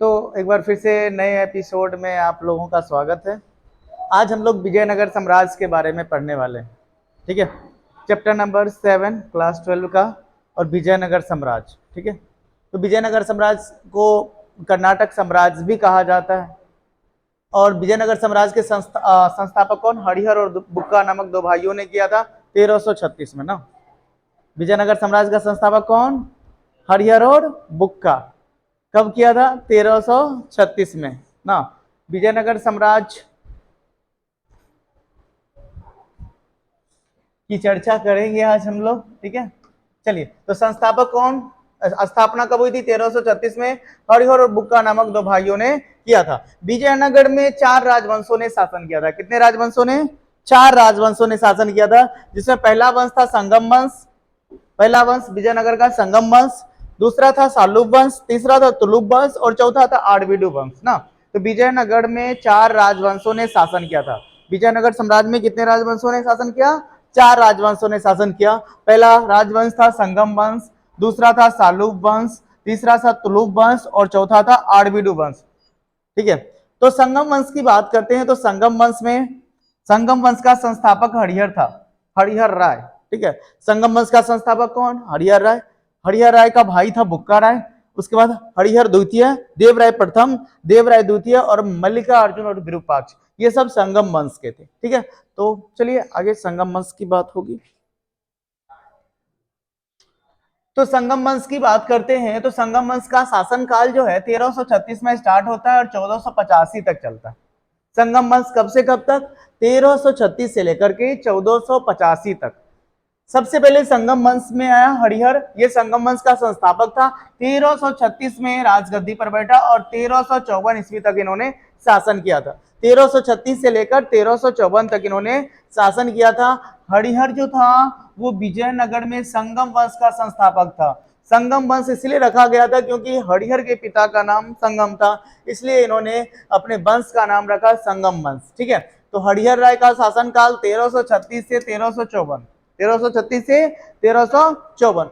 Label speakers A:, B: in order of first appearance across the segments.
A: तो एक बार फिर से नए एपिसोड में आप लोगों का स्वागत है। आज हम लोग विजयनगर साम्राज्य के बारे में पढ़ने वाले हैं। ठीक है, चैप्टर नंबर 7 क्लास 12 का और विजयनगर साम्राज्य। ठीक है, तो विजयनगर साम्राज्य को कर्नाटक साम्राज्य भी कहा जाता है। और विजयनगर साम्राज्य के संस्थापक कौन? हरिहर और बुक्का नामक दो भाइयों ने किया था 1336 में ना। विजयनगर साम्राज्य का संस्थापक कौन? हरिहर और बुक्का। कब किया था? 1336 में ना। विजयनगर साम्राज्य की चर्चा करेंगे आज हम लोग। ठीक है, चलिए। तो संस्थापक कौन? स्थापना कब हुई थी? 1336 में हरिहर और बुक्का नामक दो भाइयों ने किया था। विजयनगर में 4 राजवंशों ने शासन किया था। कितने राजवंशों ने? 4 राजवंशों ने शासन किया था, जिसमें पहला वंश था संगम वंश। पहला वंश विजयनगर का संगम वंश, दूसरा था सालुब वंश, तीसरा था तुलुप वंश और चौथा था आरवीडु वंश ना। तो विजयनगर में 4 राजवंशों ने शासन किया था। विजयनगर साम्राज्य में कितने राजवंशों ने शासन किया? 4 राजवंशों ने शासन किया। पहला राजवंश था संगम वंश, दूसरा था सालुब वंश, तीसरा था तुलुप वंश और चौथा था आरवीडु वंश। ठीक है, तो संगम वंश की बात करते हैं तो संगम वंश का संस्थापक हरिहर था, हरिहर राय। ठीक है, संगम वंश का संस्थापक कौन? हरिहर राय। हरिहर राय का भाई था बुक्का राय। उसके बाद हरिहर द्वितीय, देवराय प्रथम, देवराय द्वितीय और मल्लिका अर्जुन और विरूपाक्ष, ये सब संगम वंश के थे। ठीक है, तो चलिए आगे संगम वंश की बात होगी। तो संगम वंश की बात करते हैं तो संगम वंश का शासनकाल जो है 1336 में स्टार्ट होता है और 1485 तक चलता है। संगम वंश कब से कब तक? 1336 से लेकर के 1485 तक। सबसे पहले संगम वंश में आया हरिहर, ये संगम वंश का संस्थापक था। 1336 में राजगद्दी पर बैठा और 1354 ईस्वी तक इन्होंने शासन किया था। 1336 से लेकर 1354 तक इन्होंने शासन किया था। हरिहर जो था वो विजयनगर में संगम वंश का संस्थापक था। संगम वंश इसलिए रखा गया था क्योंकि हरिहर के पिता का नाम संगम था, इसलिए इन्होंने अपने वंश का नाम रखा संगम वंश। ठीक है, तो हरिहर राय का शासनकाल 1336 से 1354, 1336 से 1354।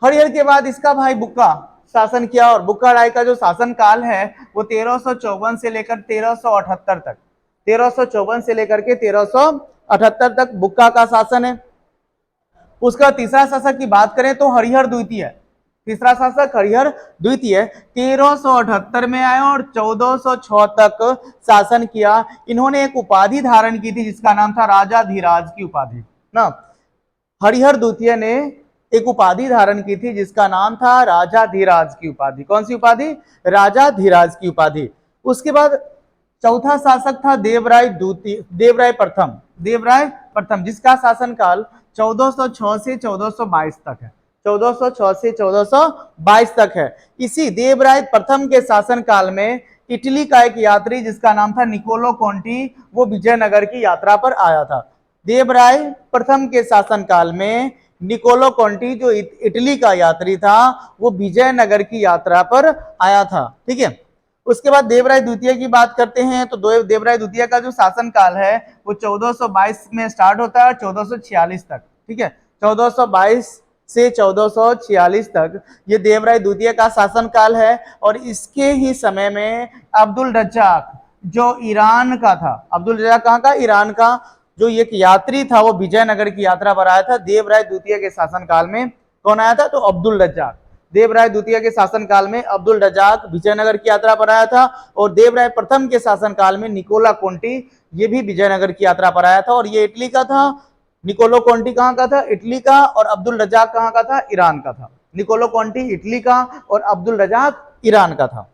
A: हरिहर के बाद इसका भाई बुक्का शासन किया और बुक्का राय का जो शासन काल है वो 1354 से लेकर 1378 तक, 1354 से लेकर के 1378 तक बुक्का का शासन है। उसका तीसरा शासक की बात करें तो हरिहर द्वितीय, तीसरा शासक हरिहर द्वितीय 1378 में आया और 1406 तक शासन किया। इन्होंने एक उपाधि धारण की थी जिसका नाम था राजा धीराज की उपाधि ना। हरिहर द्वितीय ने एक उपाधि धारण की थी जिसका नाम था राजा धीराज की उपाधि। कौन सी उपाधि? राजा धीराज की उपाधि। उसके बाद चौथा शासक था देवराय द्वितीय, देवराय प्रथम, देवराय प्रथम, जिसका शासनकाल 1406 से 1422 तक है, 1406 से 1422 तक है। इसी देवराय प्रथम के शासनकाल में इटली का एक यात्री जिसका नाम था निकोलो कोंटी, वो विजयनगर की यात्रा पर आया था। देवराय प्रथम के शासनकाल में निकोलो कोंटी जो इटली का यात्री था वो विजयनगर की यात्रा पर आया था। ठीक है, उसके बाद देवराय द्वितीय की बात करते हैं तो देवराय द्वितीय का जो शासनकाल है वो 1422 में स्टार्ट होता है 1446 तक। ठीक है, 1422 से 1446 तक ये देवराय द्वितीय का शासनकाल है। और इसके ही समय में अब्दुल रज्जाक जो ईरान का था, अब्दुल रज्जाक कहाँ का? ईरान का, जो एक यात्री था वो विजयनगर की यात्रा पर आया था देवराय द्वितीय के शासनकाल में। कौन आया था? तो अब्दुल रज्जाक। देवराय द्वितीय के शासनकाल में अब्दुल रज्जाक विजयनगर की यात्रा पर आया था और देवराय प्रथम के शासनकाल में निकोला कोंटी ये भी विजयनगर की यात्रा पर आया था और ये इटली का था। निकोलो कोंटी कहाँ का था? इटली का। और अब्दुल रज्जाक कहाँ का था? ईरान का था। निकोलो कोंटी इटली का और अब्दुल रज्जाक ईरान का था।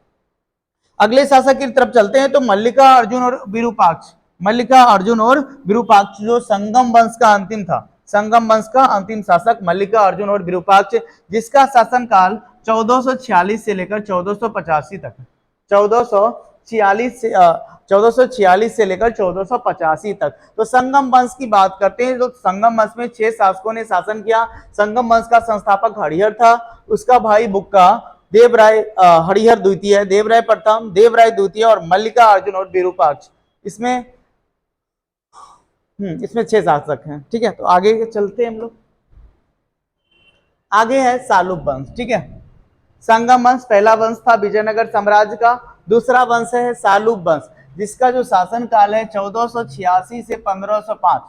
A: अगले शासक की तरफ चलते हैं तो मल्लिका अर्जुन और विरूपाक्ष, मल्लिका अर्जुन और विरूपाक्ष जो संगम वंश का अंतिम था, संगम वंश का अंतिम शासक मल्लिका अर्जुन और विरूपाक्ष, जिसका शासनकाल 1446 से लेकर 1485 तक, 1446 से 1446 से लेकर 1485 तक। तो संगम वंश की बात करते हैं तो संगम वंश में 6 शासकों ने शासन किया। संगम वंश का संस्थापक हरिहर था, उसका भाई बुक्का, देवराय हरिहर द्वितीय, देवराय प्रथम, देवराय द्वितीय और मल्लिका अर्जुन और विरूपाक्ष। इसमें 6 शासक हैं। ठीक है, तो आगे चलते हैं हम लोग। आगे है सालुब वंश। ठीक है, संगम वंश पहला वंश था विजयनगर साम्राज्य का। दूसरा वंश है सालुब वंश, जिसका जो शासन काल है 1486 से 1505।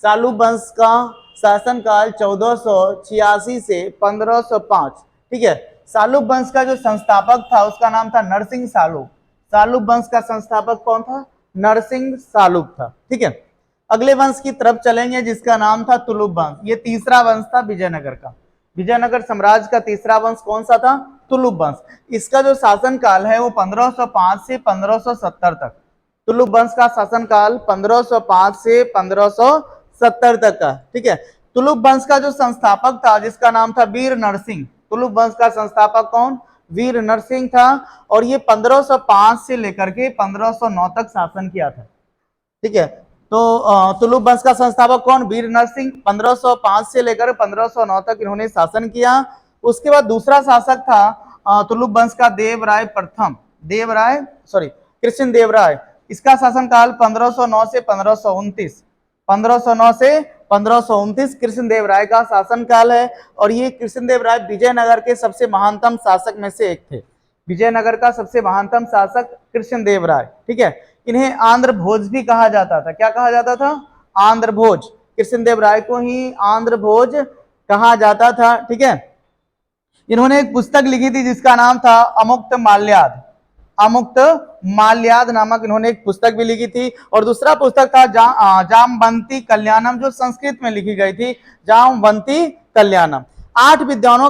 A: सालुब वंश का शासन काल 1486 से 1505। ठीक है। सालुब वंश का जो संस्थापक था उसका नाम था नरसिंह सालुब। सालुब वंश का संस्थापक कौन था? नरसिंह सालुब था। ठीक है। अगले वंश की तरफ चलेंगे जिसका नाम था तुलुब वंश। ये तीसरा वंश था विजयनगर का। विजयनगर साम्राज्य का तीसरा वंश कौन सा था? तुलुब वंश। इसका जो शासन काल है वो 1505 से 1570 तक। तुलुब वंश का शासन काल 1505 से 1570 तक का। ठीक है। तुलुब वंश का जो संस्थापक था जिसका नाम था वीर नरसिंह। तुलुब वंश का संस्थापक कौन? वीर नरसिंह था। और ये 1505 से लेकर के 1509 तक शासन किया था। ठीक है। तो तुलुब वंश का संस्थापक कौन? वीर नरसिंह। 1505 से लेकर 1509 तक इन्होंने शासन किया। उसके बाद दूसरा शासक था तुलुब वंश का देवराय प्रथम। कृष्ण देव राय। इसका शासन काल 1509 से 1529। 1509 से 1529 कृष्ण देव राय का शासन काल है। और ये कृष्ण देव राय विजयनगर के सबसे महानतम शासक में से एक थे। विजयनगर का सबसे महानतम शासक कृष्ण देव राय। ठीक है। इन्हें आंध्र भोज भी कहा जाता था। क्या कहा जाता था? आंध्र भोज। कृष्ण देव राय को ही आंध्र भोज कहा जाता था। ठीक है। इन्होंने एक पुस्तक लिखी थी जिसका नाम था अमुक्त माल्याद। अमुक्त माल्याद नामक इन्होंने एक पुस्तक भी लिखी थी। और दूसरा पुस्तक था जामवंती कल्याणम, जो संस्कृत में लिखी गई थी। जामवंती कल्याणम। 8 विद्वानों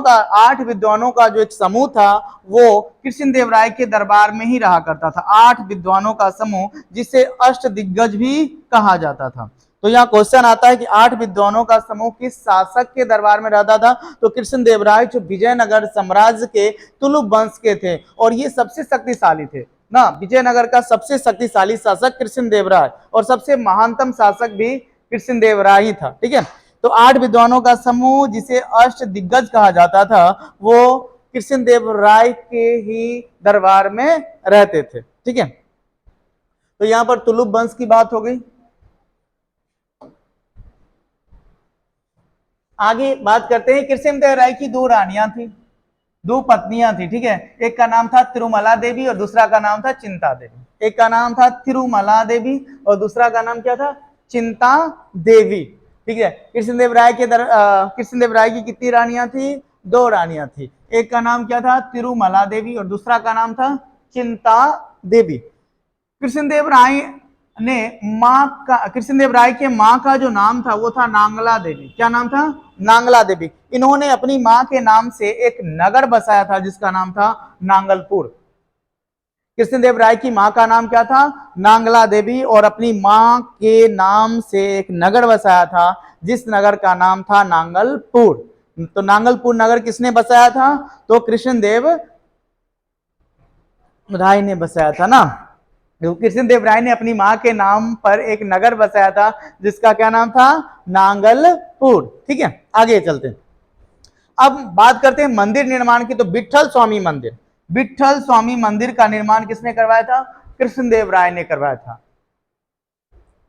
A: का जो एक समूह था वो कृष्ण देव राय के दरबार में ही रहा करता था। 8 विद्वानों का समूह जिसे अष्ट दिग्गज भी कहा जाता था। तो यहाँ क्वेश्चन आता है कि 8 विद्वानों का समूह किस शासक के दरबार में रहता था? तो कृष्ण देव राय जो विजयनगर साम्राज्य के तुलुब वंश के थे और ये सबसे शक्तिशाली थे ना। विजयनगर का सबसे शक्तिशाली शासक कृष्ण देव राय और सबसे महानतम शासक भी कृष्ण देव राय ही था। ठीक है। तो 8 विद्वानों का समूह जिसे अष्ट दिग्गज कहा जाता था वो कृष्ण देव राय के ही दरबार में रहते थे। ठीक है। तो यहां पर तुलुब वंश की बात हो गई। आगे बात करते हैं। कृष्ण देव राय की 2 रानियां थी, 2 पत्नियां थी। ठीक है। एक का नाम था तिरुमला देवी और दूसरा का नाम था चिंता देवी। एक का नाम था तिरुमला देवी और दूसरा का नाम क्या था? चिंता देवी। ठीक है। कृष्ण देव राय की कितनी रानियां थी? 2 रानियां थी। एक का नाम क्या था? तिरुमला देवी और दूसरा का नाम था चिंता देवी। कृष्ण देव राय के माँ का जो नाम था वो था नांगला देवी। क्या नाम था? नांगला देवी। इन्होंने अपनी माँ के नाम से एक नगर बसाया था जिसका नाम था नांगलपुर। कृष्ण देव राय की माँ का नाम क्या था? नांगला देवी। और अपनी माँ के नाम से एक नगर बसाया था जिस नगर का नाम था नांगलपुर। तो नांगलपुर नगर किसने बसाया था? तो कृष्ण देव राय ने बसाया था ना। कृष्ण देव राय ने अपनी माँ के नाम पर एक नगर बसाया था जिसका क्या नाम था? नांगलपुर। ठीक है। आगे चलते हैं। अब बात करते हैं मंदिर निर्माण की। तो विट्ठल स्वामी मंदिर का निर्माण किसने करवाया था? कृष्ण देव राय ने करवाया था।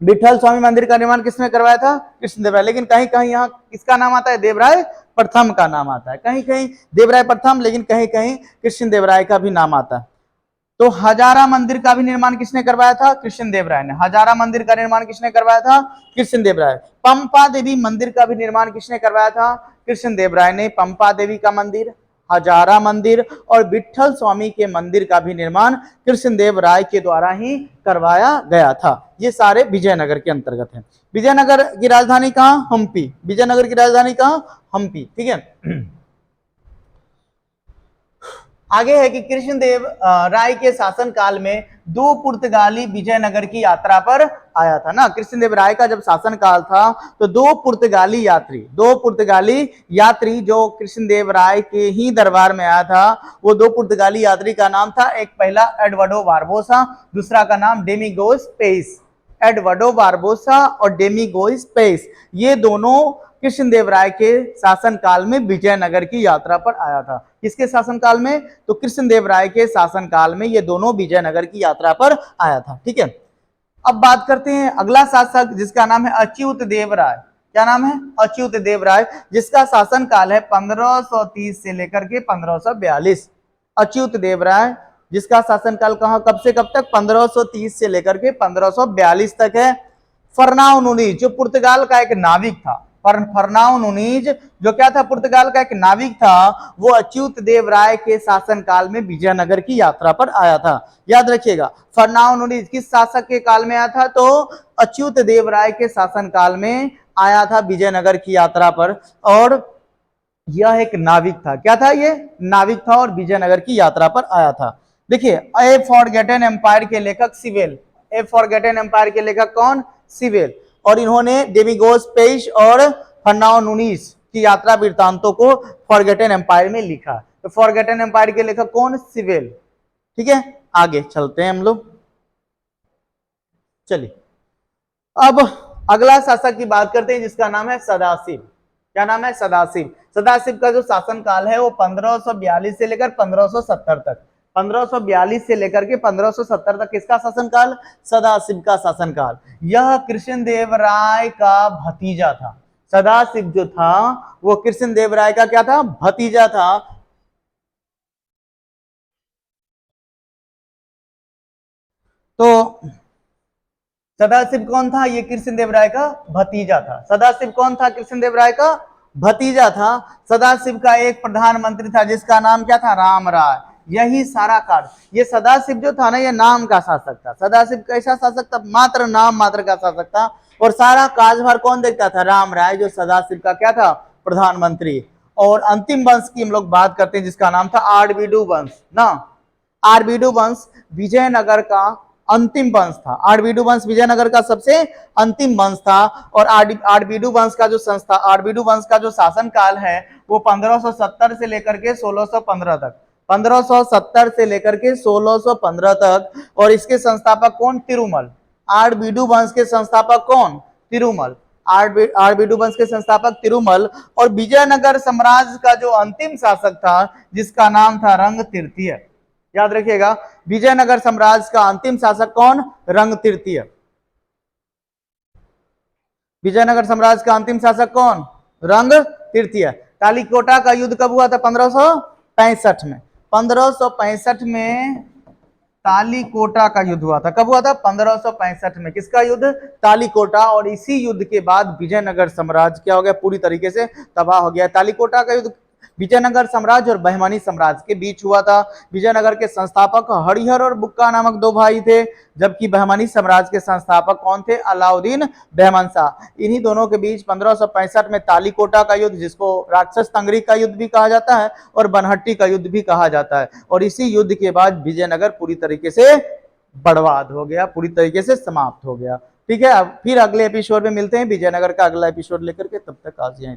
A: विट्ठल स्वामी मंदिर का निर्माण किसने करवाया था? कृष्ण देव राय। लेकिन कहीं कहीं यहाँ किसका नाम आता है? देवराय प्रथम का नाम आता है। कहीं कहीं देवराय प्रथम, लेकिन कहीं कहीं कृष्ण देव राय का भी नाम आता है। तो हजारा मंदिर का भी निर्माण किसने करवाया था? कृष्ण देव राय ने। हजारा मंदिर का निर्माण किसने करवाया था? कृष्ण देव राय। पंपा देवी मंदिर का भी निर्माण किसने करवाया था? कृष्ण देव राय ने। पंपा देवी का मंदिर, हजारा मंदिर और विट्ठल स्वामी के मंदिर का भी निर्माण कृष्ण देव राय के द्वारा ही करवाया गया था। ये सारे विजयनगर के अंतर्गत हैं। विजयनगर की राजधानी कहाँ? हम्पी। विजयनगर की राजधानी कहाँ? हम्पी। ठीक है। आगे है कि कृष्ण देव राय के शासन काल में 2 पुर्तगाली विजयनगर की यात्रा पर आया था ना। कृष्ण देव राय का जब शासन काल था तो 2 पुर्तगाली यात्री जो कृष्ण देव राय के ही दरबार में आया था, वो 2 पुर्तगाली यात्री का नाम था, एक पहला एडवर्डो बारबोसा, दूसरा का नाम डेमिगोस पेस। एडवर्डो बारबोसा और डेमिगोस पेस, ये दोनों कृष्ण देव राय के शासन काल में विजयनगर की यात्रा पर आया था। किसके शासन काल में? तो कृष्ण देव राय के शासन काल में ये दोनों विजयनगर की यात्रा पर आया था। ठीक है। अब बात करते हैं अगला शासक जिसका नाम है अच्युत देव राय। क्या नाम है? अच्युत देव राय, जिसका शासन काल है 1530 से लेकर के 1542। अच्युत देव राय जिसका शासनकाल कहां कब से कब तक? 1530 से लेकर के 1542 तक है। फर्नाओ नूनीज जो पुर्तगाल का एक नाविक था, फर्नाओ नूनीज जो क्या था? पुर्तगाल का एक नाविक था, वो अच्युत देव राय के शासनकाल में विजयनगर की यात्रा पर आया था। याद रखिएगा, फर्नाओ नूनीज किस शासक के काल में आया था? तो अच्युत देव राय के शासनकाल में आया था विजयनगर की यात्रा पर, और यह एक नाविक था। क्या था? ये नाविक था और विजयनगर की यात्रा पर आया था। देखिए, ए फॉरगेटन एम्पायर के लेखक सिवेल, ए फॉरगेटन एम्पायर के लेखक कौन? सिवेल। और इन्होंने डेमिगोस पेइश और फर्नाओ नूनीज की यात्रा वृत्तांतों को फॉरगेटन एम्पायर में लिखा। तो फॉरगेटन एम्पायर के लेखक कौन? सिवेल। ठीक है, आगे चलते हैं हम लोग। चलिए, अब अगला शासक की बात करते हैं जिसका नाम है सदाशिव। क्या नाम है? सदाशिव। सदाशिव का जो शासन काल है वो 1542 से लेकर 1570 तक, 1542 से लेकर के 1570 तक किसका शासनकाल? सदाशिव का शासनकाल। यह कृष्णदेव राय का भतीजा था। सदाशिव जो था वो कृष्णदेव राय का क्या था? भतीजा था। तो सदाशिव कौन था? ये कृष्णदेव राय का भतीजा था। सदाशिव कौन था? कृष्णदेव राय का भतीजा था। सदाशिव का एक प्रधानमंत्री था जिसका नाम क्या था? राम राय। यही सारा कार्य, ये सदाशिव जो था ना, ये नाम का शासक था। सदाशिव कैसा शासक था? मात्र नाम मात्र का शासक था, और सारा कार्यभार कौन देखता था? राम राय, जो सदाशिव का क्या था? प्रधानमंत्री। और अंतिम वंश की हम लोग बात करते हैं जिसका नाम था आरबीडू वंश ना। आरबीडू वंश विजयनगर का अंतिम वंश था। आरबीडू वंश विजयनगर का सबसे अंतिम वंश था। और आरबीडू वंश का जो संस्था, आरबीडू वंश का जो शासन काल है वो 1570 से लेकर के 1615 तक, 1570 से लेकर के 1615 तक। और इसके संस्थापक कौन? तिरुमल। आरबीडू वंश के संस्थापक कौन? तिरुमल। आरबीडू वंश के संस्थापक तिरुमल। और विजयनगर साम्राज्य का जो अंतिम शासक था जिसका नाम था रंग तृतीय। याद रखिएगा, विजयनगर साम्राज्य का अंतिम शासक कौन? रंग तृतीय। विजयनगर साम्राज्य का अंतिम शासक कौन? रंग तृतीय। तालीकोटा का युद्ध कब हुआ था? 1565 में। 1565 में तालीकोटा का युद्ध हुआ था। कब हुआ था? 1565 में। किसका युद्ध? तालीकोटा। और इसी युद्ध के बाद विजयनगर साम्राज्य क्या हो गया? पूरी तरीके से तबाह हो गया। तालीकोटा का युद्ध विजयनगर साम्राज्य और बहमानी साम्राज्य के बीच हुआ था। विजयनगर के संस्थापक हरिहर और बुक्का नामक दो भाई थे, जबकि बहमानी साम्राज्य के संस्थापक कौन थे? अलाउद्दीन बहमन शाह। इन्हीं दोनों के बीच 1565 में तालीकोटा का युद्ध, जिसको राक्षस तंगरी का युद्ध भी कहा जाता है और बनहट्टी का युद्ध भी कहा जाता है। और इसी युद्ध के बाद विजयनगर पूरी तरीके से बर्बाद हो गया, पूरी तरीके से समाप्त हो गया। ठीक है, अब फिर अगले एपिसोड में मिलते हैं, विजयनगर का अगला एपिसोड लेकर के। तब तक आज यहीं